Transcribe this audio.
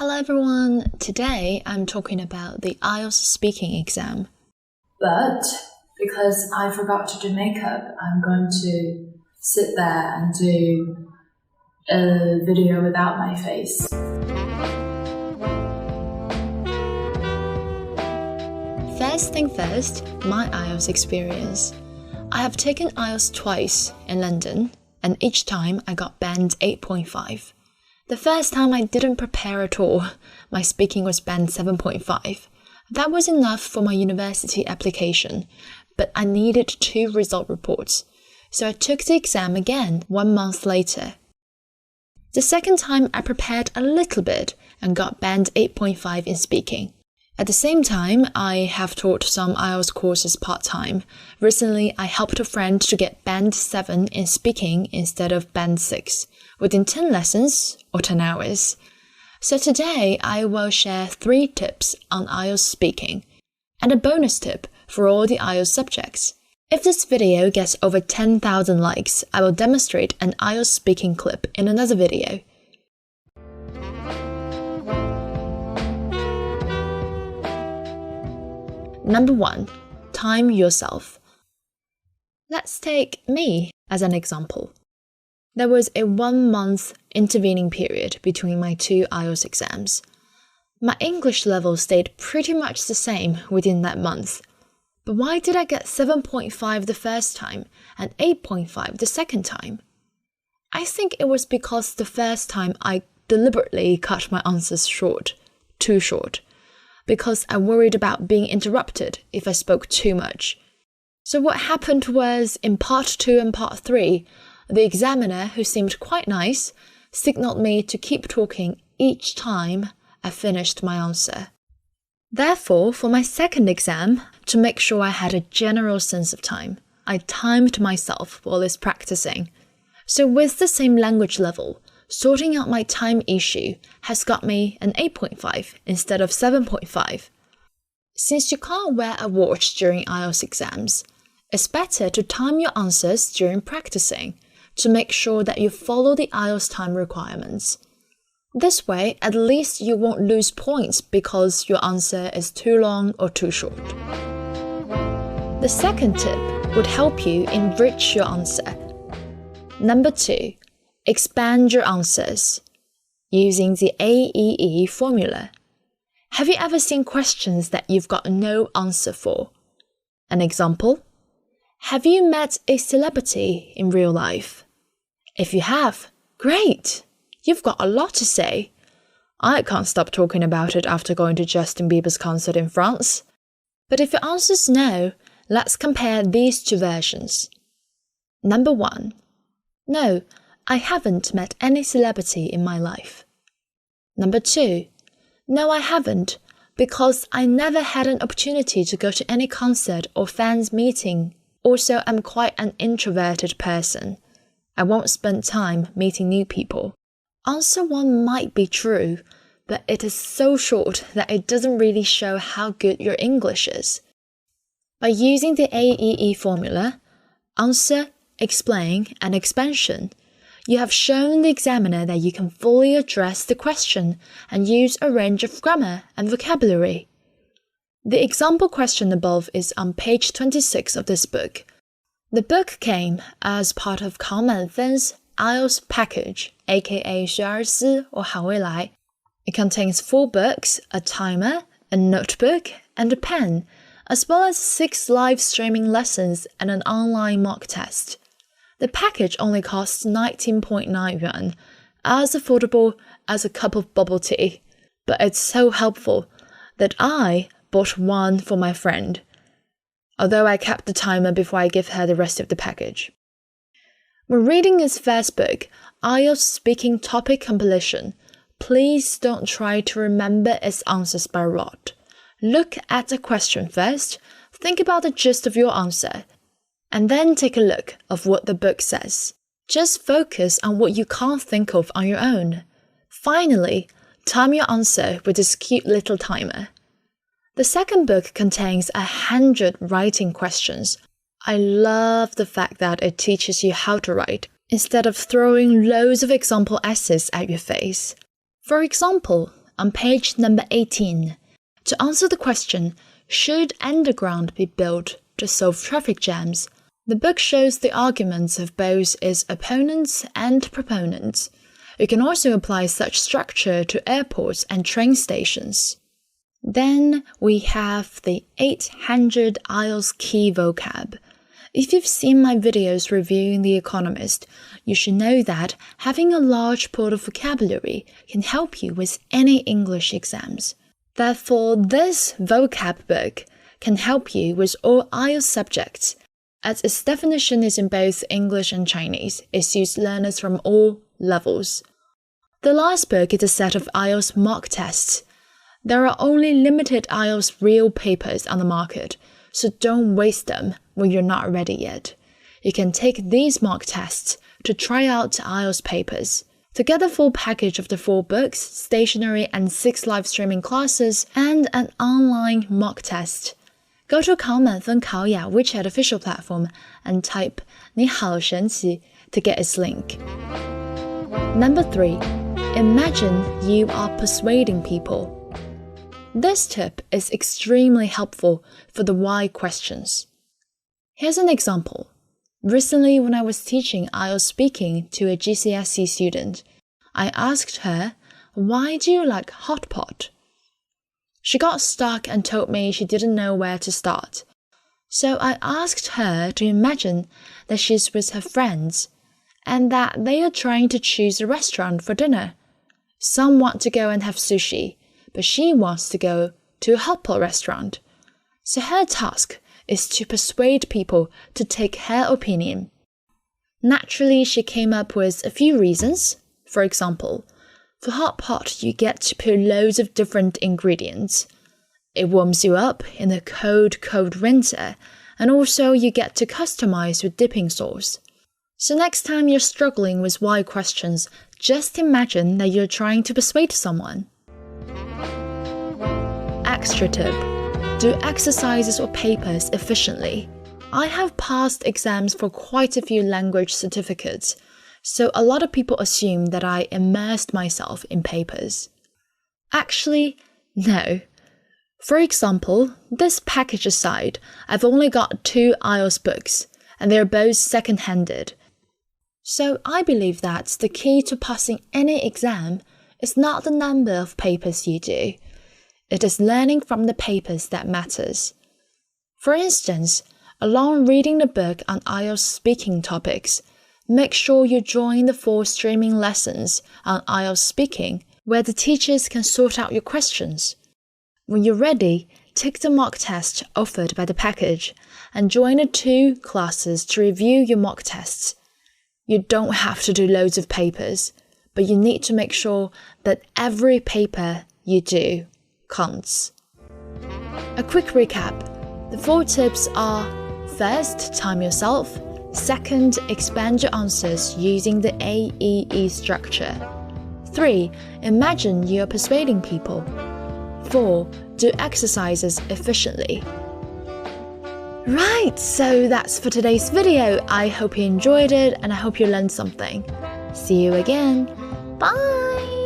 Hello everyone, today I'm talking about the IELTS speaking exam. But because I forgot to do makeup, I'm going to sit there and do a video without my face. First thing first, my IELTS experience. I have taken IELTS twice in London, and each time I got band 8.5. The first time I didn't prepare at all. My speaking was band 7.5. That was enough for my university application, but I needed 2 result reports, so I took the exam again 1 month later. The second time I prepared a little bit and got band 8.5 in speaking. At the same time, I have taught some IELTS courses part-time. Recently, I helped a friend to get band 7 in speaking instead of band 6, within 10 lessons or 10 hours. So today, I will share 3 tips on IELTS speaking, and a bonus tip for all the IELTS subjects. If this video gets over 10,000 likes, I will demonstrate an IELTS speaking clip in another video. Number 1. Time yourself. Let's take me as an example. There was a 1-month intervening period between my 2 IELTS exams. My English level stayed pretty much the same within that month. But why did I get 7.5 the first time and 8.5 the second time? I think it was because the first time I deliberately cut my answers short, too short, because I worried about being interrupted if I spoke too much. So what happened was, in part 2 and part 3, the examiner, who seemed quite nice, signaled me to keep talking each time I finished my answer. Therefore, for my second exam, to make sure I had a general sense of time, I timed myself while practicing. So with the same language level, sorting out my time issue has got me an 8.5 instead of 7.5. Since you can't wear a watch during IELTS exams, it's better to time your answers during practicing to make sure that you follow the IELTS time requirements. This way, at least you won't lose points because your answer is too long or too short. The second tip would help you enrich your answer. Number 2. Expand your answers using the AEE formula. Have you ever seen questions that you've got no answer for? An example? Have you met a celebrity in real life? If you have, great! You've got a lot to say. I can't stop talking about it after going to Justin Bieber's concert in France. But if your answer is no, let's compare these 2 versions. Number 1. No, I haven't met any celebrity in my life. Number 2. No, I haven't, because I never had an opportunity to go to any concert or fans meeting. Also, I'm quite an introverted person. I won't spend time meeting new people. Answer 1 might be true, but it is so short that it doesn't really show how good your English is. By using the AEE formula, answer, explain, and expansion, you have shown the examiner that you can fully address the question and use a range of grammar and vocabulary. The example question above is on page 26 of this book. The book came as part of考满分's IELTS package, aka 学而思 or 好未来. It contains 4 books, a timer, a notebook, and a pen, as well as 6 live streaming lessons and an online mock test. The package only costs 19.9 yuan, as affordable as a cup of bubble tea, but it's so helpful that I bought 1 for my friend, although I kept the timer before I give her the rest of the package. When reading his first book, IELTS Speaking Topic Compilation, please don't try to remember its answers by rote. Look at the question first, think about the gist of your answer, and then take a look of what the book says. Just focus on what you can't think of on your own. Finally, time your answer with this cute little timer. The second book contains 100 writing questions. I love the fact that it teaches you how to write, instead of throwing loads of example essays at your face. For example, on page number 18. To answer the question, should underground be built to solve traffic jams? The book shows the arguments of both its opponents and proponents. You can also apply such structure to airports and train stations. Then we have the 800 IELTS key vocab. If you've seen my videos reviewing The Economist, you should know that having a large pool of vocabulary can help you with any English exams. Therefore, this vocab book can help you with all IELTS subjects. As its definition is in both English and Chinese, it suits learners from all levels. The last book is a set of IELTS mock tests. There are only limited IELTS real papers on the market, so don't waste them when you're not ready yet. You can take these mock tests to try out IELTS papers. To get the full package of the 4 books, stationery and 6 live streaming classes, and an online mock test, go to 考满分考雅 WeChat official platform and type 你好神奇 to get its link. Number 3. Imagine you are persuading people. This tip is extremely helpful for the why questions. Here's an example. Recently, when I was teaching IELTS speaking to a GCSE student, I asked her, "Why do you like hot pot?" She got stuck and told me she didn't know where to start. So I asked her to imagine that she's with her friends and that they are trying to choose a restaurant for dinner. Some want to go and have sushi, but she wants to go to a hot pot restaurant. So her task is to persuade people to take her opinion. Naturally, she came up with a few reasons. For example, for hot pot, you get to put loads of different ingredients. It warms you up in the cold winter, and also you get to customize your dipping sauce. So next time you're struggling with why questions, just imagine that you're trying to persuade someone. Extra tip. Do exercises or papers efficiently. I have passed exams for quite a few language certificates, so a lot of people assume that I immersed myself in papers. Actually, no. For example, this package aside, I've only got 2 IELTS books, and they're both second-handed. So I believe that the key to passing any exam is not the number of papers you do. It is learning from the papers that matters. For instance, along reading the book on IELTS speaking topics, make sure you join the 4 streaming lessons on IELTS speaking, where the teachers can sort out your questions. When you're ready, take the mock test offered by the package and join the 2 classes to review your mock tests. You don't have to do loads of papers, but you need to make sure that every paper you do counts. A quick recap. The 4 tips are: first, time yourself. Second, expand your answers using the AEE structure. 3. Imagine you're persuading people. 4. Do exercises efficiently. Right, so that's for today's video. I hope you enjoyed it and I hope you learned something. See you again. Bye!